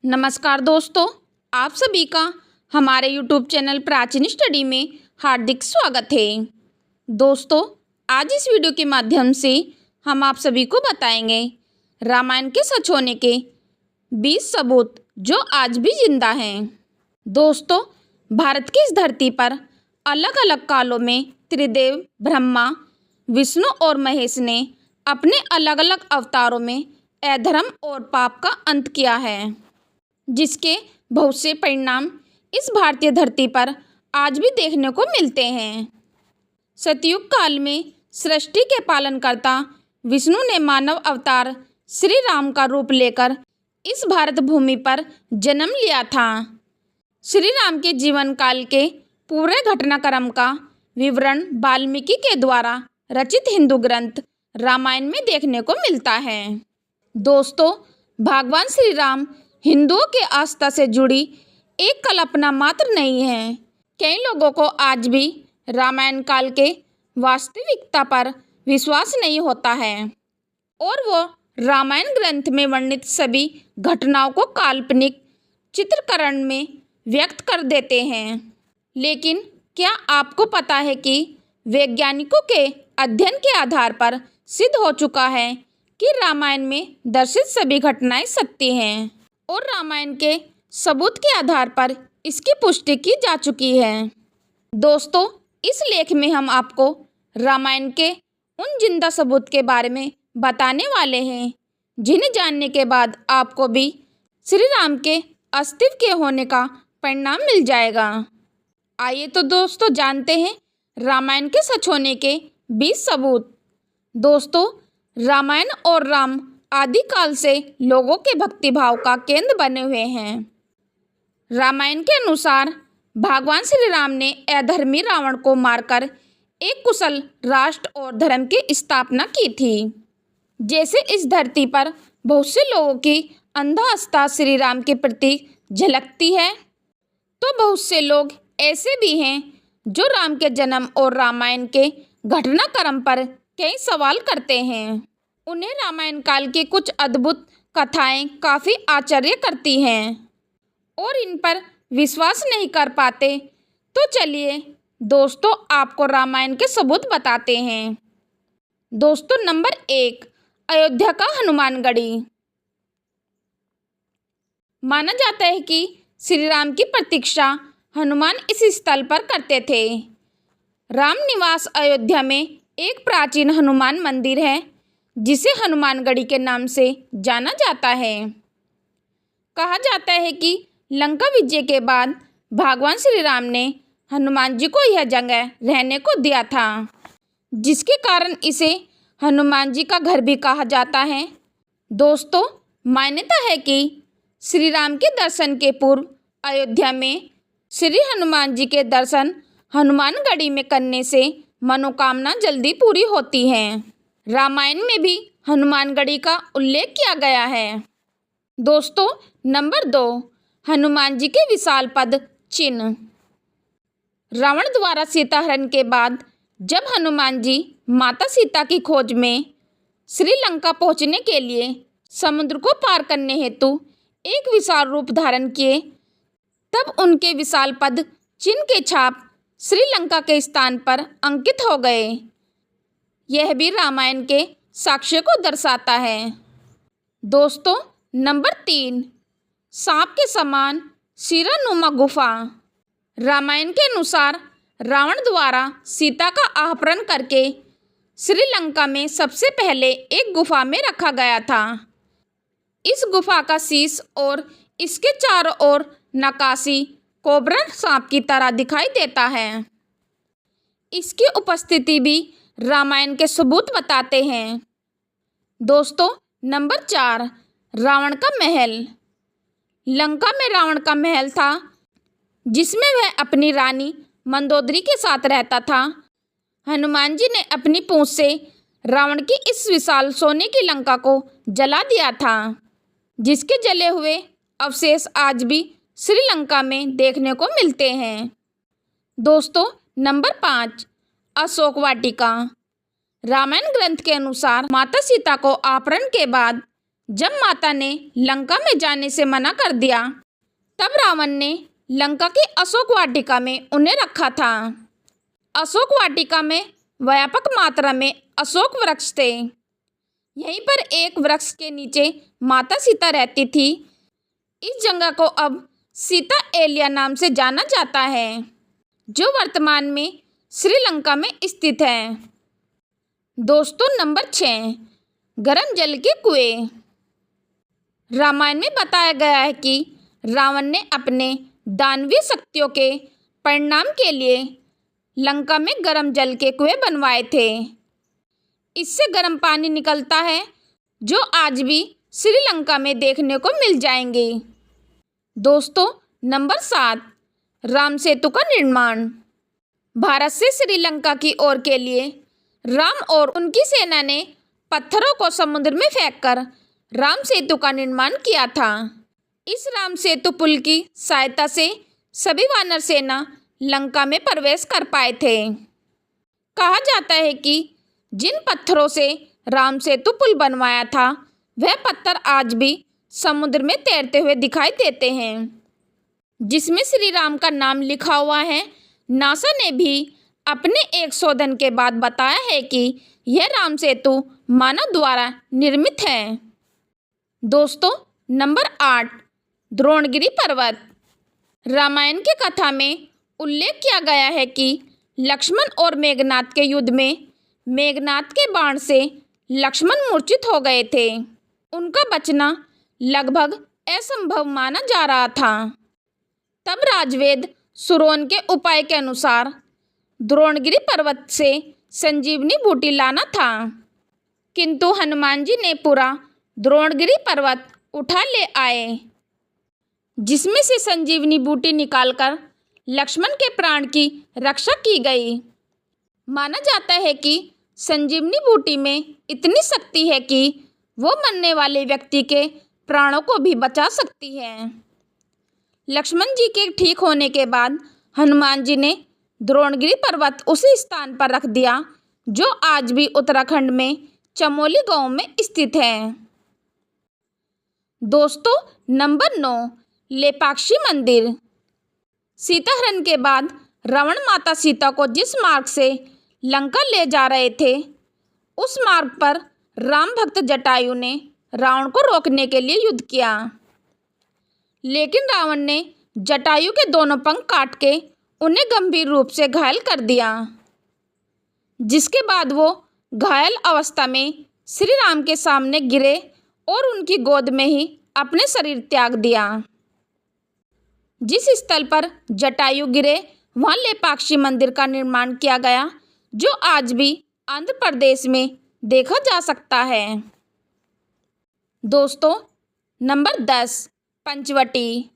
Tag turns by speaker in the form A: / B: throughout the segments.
A: नमस्कार दोस्तों, आप सभी का हमारे YouTube चैनल प्राचीन स्टडी में हार्दिक स्वागत है। दोस्तों, आज इस वीडियो के माध्यम से हम आप सभी को बताएंगे रामायण के सच होने के 20 सबूत जो आज भी जिंदा हैं। दोस्तों, भारत की इस धरती पर अलग अलग कालों में त्रिदेव ब्रह्मा, विष्णु और महेश ने अपने अलग अलग अवतारों में अधर्म और पाप का अंत किया है, जिसके बहुत से परिणाम इस भारतीय धरती पर आज भी देखने को मिलते हैं। सतयुग काल में सृष्टि के पालनकर्ता विष्णु ने मानव अवतार श्री राम का रूप लेकर इस भारत भूमि पर जन्म लिया था। श्री राम के जीवन काल के पूरे घटनाक्रम का विवरण वाल्मीकि के द्वारा रचित हिंदू ग्रंथ रामायण में देखने को मिलता है। दोस्तों, भगवान श्री राम हिंदुओं के आस्था से जुड़ी एक कल्पना मात्र नहीं है। कई लोगों को आज भी रामायण काल के वास्तविकता पर विश्वास नहीं होता है और वो रामायण ग्रंथ में वर्णित सभी घटनाओं को काल्पनिक चित्रीकरण में व्यक्त कर देते हैं। लेकिन क्या आपको पता है कि वैज्ञानिकों के अध्ययन के आधार पर सिद्ध हो चुका है कि रामायण में दर्शित सभी घटनाएं सत्य हैं और रामायण के सबूत के आधार पर इसकी पुष्टि की जा चुकी है। दोस्तों, इस लेख में हम आपको रामायण के उन जिंदा सबूत के बारे में बताने वाले हैं जिन्हें जानने के बाद आपको भी श्री राम के अस्तित्व के होने का परिणाम मिल जाएगा। आइए तो दोस्तों जानते हैं रामायण के सच होने के 20 सबूत। दोस्तों, रामायण और राम आदिकाल से लोगों के भक्तिभाव का केंद्र बने हुए हैं। रामायण के अनुसार भगवान श्री राम ने अधर्मी रावण को मारकर एक कुशल राष्ट्र और धर्म की स्थापना की थी। जैसे इस धरती पर बहुत से लोगों की अंधा आस्था श्री राम के प्रति झलकती है, तो बहुत से लोग ऐसे भी हैं जो राम के जन्म और रामायण के घटनाक्रम पर कई सवाल करते हैं। उन्हें रामायण काल की कुछ अद्भुत कथाएं काफ़ी आश्चर्य करती हैं और इन पर विश्वास नहीं कर पाते। तो चलिए दोस्तों, आपको रामायण के सबूत बताते हैं। दोस्तों, नंबर 1, अयोध्या का हनुमानगढ़ी। माना जाता है कि श्री राम की प्रतीक्षा हनुमान इस स्थल पर करते थे। राम निवास अयोध्या में एक प्राचीन हनुमान मंदिर है जिसे हनुमानगढ़ी के नाम से जाना जाता है। कहा जाता है कि लंका विजय के बाद भगवान श्री राम ने हनुमान जी को यह जगह रहने को दिया था, जिसके कारण इसे हनुमान जी का घर भी कहा जाता है। दोस्तों, मान्यता है कि श्री राम के दर्शन के पूर्व अयोध्या में श्री हनुमान जी के दर्शन हनुमानगढ़ी में करने से मनोकामना जल्दी पूरी होती है। रामायण में भी हनुमानगढ़ी का उल्लेख किया गया है। दोस्तों, नंबर 2, हनुमान जी के विशाल पद चिन्ह। रावण द्वारा सीता हरण के बाद जब हनुमान जी माता सीता की खोज में श्रीलंका पहुंचने के लिए समुद्र को पार करने हेतु एक विशाल रूप धारण किए, तब उनके विशाल पद चिन्ह के छाप श्रीलंका के स्थान पर अंकित हो गए। यह भी रामायण के साक्ष्य को दर्शाता है। दोस्तों, नंबर 3, सांप के समान सिरानुमा गुफा। रामायण के अनुसार रावण द्वारा सीता का अपहरण करके श्रीलंका में सबसे पहले एक गुफा में रखा गया था। इस गुफा का शीश और इसके चारों ओर नक्काशी कोबरा सांप की तरह दिखाई देता है। इसकी उपस्थिति भी रामायण के सबूत बताते हैं। दोस्तों, नंबर 4, रावण का महल। लंका में रावण का महल था जिसमें वह अपनी रानी मंदोदरी के साथ रहता था। हनुमान जी ने अपनी पूंछ से रावण की इस विशाल सोने की लंका को जला दिया था, जिसके जले हुए अवशेष आज भी श्रीलंका में देखने को मिलते हैं। दोस्तों, नंबर 5, अशोक वाटिका। रामायण ग्रंथ के अनुसार माता सीता को अपहरण के बाद जब माता ने लंका में जाने से मना कर दिया, तब रावण ने लंका की अशोक वाटिका में उन्हें रखा था। अशोक वाटिका में व्यापक मात्रा में अशोक वृक्ष थे। यहीं पर एक वृक्ष के नीचे माता सीता रहती थी। इस जगह को अब सीता एलिया नाम से जाना जाता है, जो वर्तमान में श्रीलंका में स्थित है। दोस्तों, नंबर 6, गर्म जल के कुएं। रामायण में बताया गया है कि रावण ने अपने दानवीय शक्तियों के परिणाम के लिए लंका में गर्म जल के कुएं बनवाए थे। इससे गर्म पानी निकलता है, जो आज भी श्रीलंका में देखने को मिल जाएंगे। दोस्तों, नंबर 7, राम सेतु का निर्माण। भारत से श्रीलंका की ओर के लिए राम और उनकी सेना ने पत्थरों को समुद्र में फेंककर राम सेतु का निर्माण किया था। इस राम सेतु पुल की सहायता से सभी वानर सेना लंका में प्रवेश कर पाए थे। कहा जाता है कि जिन पत्थरों से राम सेतु पुल बनवाया था, वह पत्थर आज भी समुद्र में तैरते हुए दिखाई देते हैं, जिसमें श्री राम का नाम लिखा हुआ है। नासा ने भी अपने एक शोधन के बाद बताया है कि यह राम सेतु मानव द्वारा निर्मित है। दोस्तों, नंबर 8, द्रोणगिरी पर्वत। रामायण की कथा में उल्लेख किया गया है कि लक्ष्मण और मेघनाद के युद्ध में मेघनाद के बाण से लक्ष्मण मूर्छित हो गए थे। उनका बचना लगभग असंभव माना जा रहा था। तब राजवेद सुरोन के उपाय के अनुसार द्रोणगिरी पर्वत से संजीवनी बूटी लाना था, किंतु हनुमान जी ने पूरा द्रोणगिरी पर्वत उठा ले आए, जिसमें से संजीवनी बूटी निकालकर लक्ष्मण के प्राण की रक्षा की गई। माना जाता है कि संजीवनी बूटी में इतनी शक्ति है कि वो मरने वाले व्यक्ति के प्राणों को भी बचा सकती है। लक्ष्मण जी के ठीक होने के बाद हनुमान जी ने द्रोणगिरी पर्वत उसी स्थान पर रख दिया, जो आज भी उत्तराखंड में चमोली गांव में स्थित है। दोस्तों, नंबर 9, लेपाक्षी मंदिर। सीताहरण के बाद रावण माता सीता को जिस मार्ग से लंका ले जा रहे थे, उस मार्ग पर राम भक्त जटायु ने रावण को रोकने के लिए युद्ध किया, लेकिन रावण ने जटायु के दोनों पंख काट के उन्हें गंभीर रूप से घायल कर दिया, जिसके बाद वो घायल अवस्था में श्री राम के सामने गिरे और उनकी गोद में ही अपने शरीर त्याग दिया। जिस स्थल पर जटायु गिरे, वहाँ लेपाक्षी मंदिर का निर्माण किया गया, जो आज भी आंध्र प्रदेश में देखा जा सकता है। दोस्तों, नंबर 10, पंचवटी।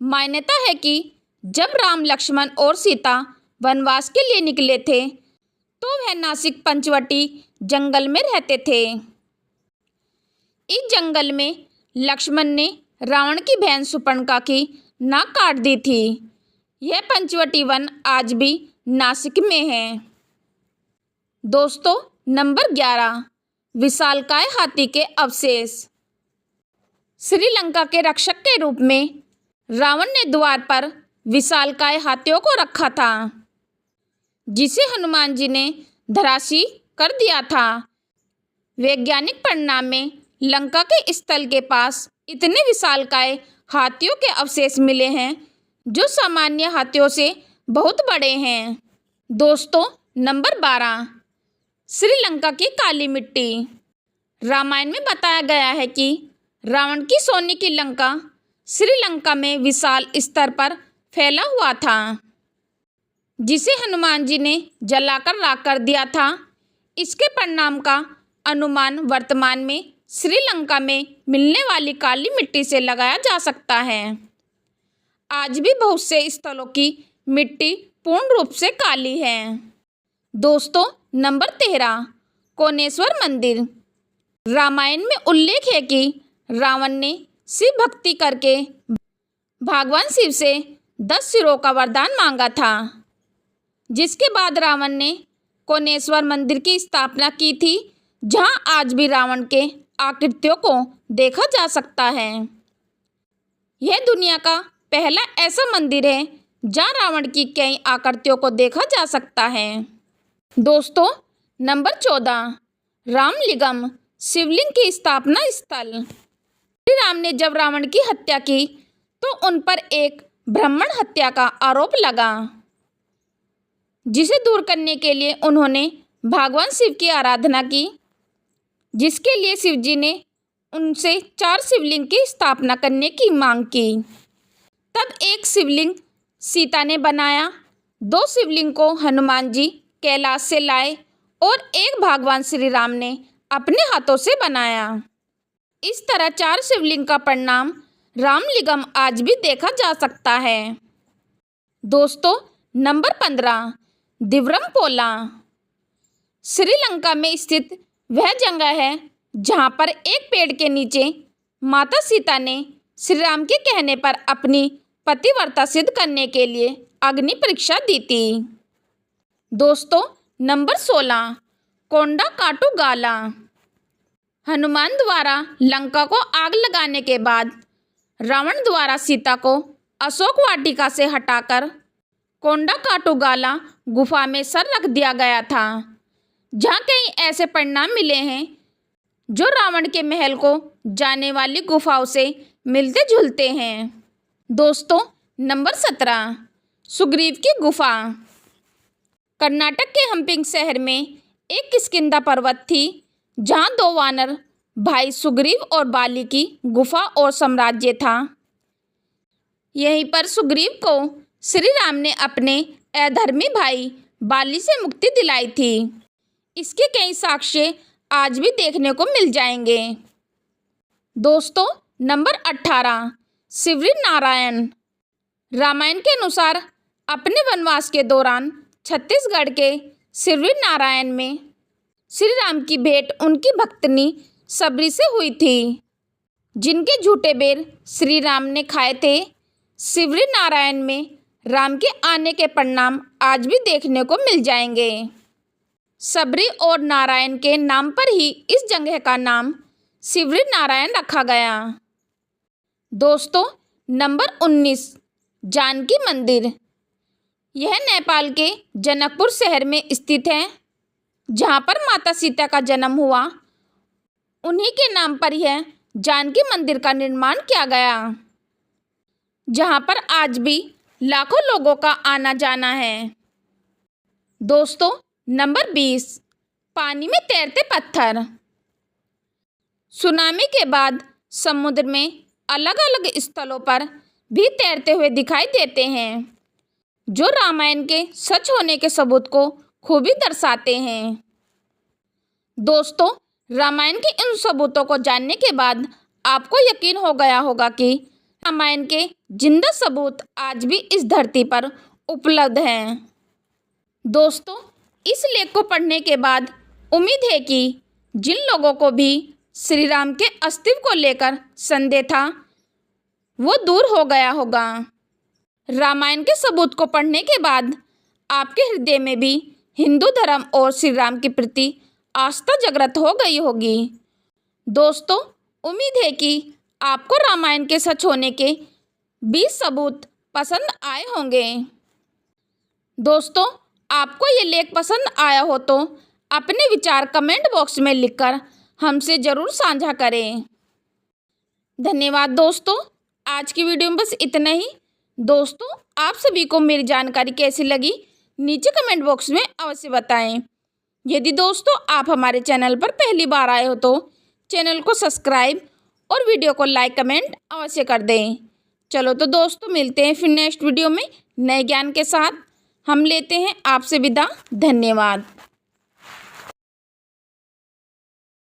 A: मान्यता है कि जब राम, लक्ष्मण और सीता वनवास के लिए निकले थे, तो वह नासिक पंचवटी जंगल में रहते थे। इस जंगल में लक्ष्मण ने रावण की बहन सुपर्णखा की नाक काट दी थी। यह पंचवटी वन आज भी नासिक में है। दोस्तों, नंबर 11, विशालकाय हाथी के अवशेष। श्रीलंका के रक्षक के रूप में रावण ने द्वार पर विशालकाय हाथियों को रखा था, जिसे हनुमान जी ने धराशायी कर दिया था। वैज्ञानिक परिणाम में लंका के स्थल के पास इतने विशालकाय हाथियों के अवशेष मिले हैं, जो सामान्य हाथियों से बहुत बड़े हैं। दोस्तों, नंबर 12, श्रीलंका की काली मिट्टी। रामायण में बताया गया है कि रावण की सोने की लंका श्रीलंका में विशाल स्तर पर फैला हुआ था, जिसे हनुमान जी ने जलाकर राख कर दिया था। इसके परिणाम का अनुमान वर्तमान में श्रीलंका में मिलने वाली काली मिट्टी से लगाया जा सकता है। आज भी बहुत से स्थलों की मिट्टी पूर्ण रूप से काली है। दोस्तों, नंबर 13, कोनेश्वर मंदिर। रामायण में उल्लेख है कि रावण ने शिव भक्ति करके भगवान शिव से 10 सिरों का वरदान मांगा था, जिसके बाद रावण ने कोनेश्वर मंदिर की स्थापना की थी, जहां आज भी रावण के आकृतियों को देखा जा सकता है। यह दुनिया का पहला ऐसा मंदिर है जहाँ रावण की कई आकृतियों को देखा जा सकता है। दोस्तों, नंबर 14, रामलिंगम शिवलिंग की स्थापना स्थल। श्री राम ने जब रावण की हत्या की तो उन पर एक ब्राह्मण हत्या का आरोप लगा, जिसे दूर करने के लिए उन्होंने भगवान शिव की आराधना की, जिसके लिए शिवजी ने उनसे 4 शिवलिंग की स्थापना करने की मांग की। तब एक शिवलिंग सीता ने बनाया, 2 शिवलिंग को हनुमान जी कैलाश से लाए और एक भगवान श्री राम ने अपने हाथों से बनाया। इस तरह 4 शिवलिंग का परिणाम रामलिंगम आज भी देखा जा सकता है। दोस्तों, नंबर 15, दिवरमपोला। श्रीलंका में स्थित वह जगह है जहाँ पर एक पेड़ के नीचे माता सीता ने श्री राम के कहने पर अपनी पतिव्रता सिद्ध करने के लिए अग्नि परीक्षा दी थी। दोस्तों, नंबर 16, कोंडाकाटुगाला। हनुमान द्वारा लंका को आग लगाने के बाद रावण द्वारा सीता को अशोक वाटिका से हटाकर कोंडाकाटुगाला गुफा में सर रख दिया गया था, जहाँ कई ऐसे परिणाम मिले हैं जो रावण के महल को जाने वाली गुफाओं से मिलते जुलते हैं। दोस्तों, नंबर 17, सुग्रीव की गुफा। कर्नाटक के हम्पी शहर में एक किष्किंधा पर्वत थी, जहाँ 2 वानर भाई सुग्रीव और बाली की गुफा और साम्राज्य था। यहीं पर सुग्रीव को श्री राम ने अपने अधर्मी भाई बाली से मुक्ति दिलाई थी। इसके कई साक्ष्य आज भी देखने को मिल जाएंगे। दोस्तों, नंबर 18, शिवरी नारायण। रामायण के अनुसार अपने वनवास के दौरान छत्तीसगढ़ के शिवरी नारायण में श्री राम की भेंट उनकी भक्तनी सबरी से हुई थी, जिनके झूठे बेर श्री राम ने खाए थे। शिवरी नारायण में राम के आने के परिणाम आज भी देखने को मिल जाएंगे। सबरी और नारायण के नाम पर ही इस जगह का नाम शिवरी नारायण रखा गया। दोस्तों, नंबर 19, जानकी मंदिर। यह नेपाल के जनकपुर शहर में स्थित है, जहाँ पर माता सीता का जन्म हुआ। उन्हीं के नाम पर यह जानकी मंदिर का निर्माण किया गया, जहाँ पर आज भी लाखों लोगों का आना जाना है। दोस्तों, नंबर 20, पानी में तैरते पत्थर। सुनामी के बाद समुद्र में अलग अलग स्थलों पर भी तैरते हुए दिखाई देते हैं, जो रामायण के सच होने के सबूत को खूबी दर्शाते हैं। दोस्तों, रामायण के इन सबूतों को जानने के बाद आपको यकीन हो गया होगा कि रामायण के जिंदा सबूत आज भी इस धरती पर उपलब्ध हैं। दोस्तों, इस लेख को पढ़ने के बाद उम्मीद है कि जिन लोगों को भी श्री राम के अस्तित्व को लेकर संदेह था, वो दूर हो गया होगा। रामायण के सबूत को पढ़ने के बाद आपके हृदय में भी हिंदू धर्म और श्री राम के प्रति आस्था जागृत हो गई होगी। दोस्तों, उम्मीद है कि आपको रामायण के सच होने के 20 सबूत पसंद आए होंगे। दोस्तों, आपको ये लेख पसंद आया हो तो अपने विचार कमेंट बॉक्स में लिखकर हमसे ज़रूर साझा करें। धन्यवाद दोस्तों। आज की वीडियो में बस इतना ही। दोस्तों, आप सभी को मेरी जानकारी कैसी लगी नीचे कमेंट बॉक्स में अवश्य बताएं। यदि दोस्तों आप हमारे चैनल पर पहली बार आए हो तो चैनल को सब्सक्राइब और वीडियो को लाइक कमेंट अवश्य कर दें। चलो तो दोस्तों, मिलते हैं फिर नेक्स्ट वीडियो में नए ज्ञान के साथ। हम लेते हैं आपसे विदा। धन्यवाद।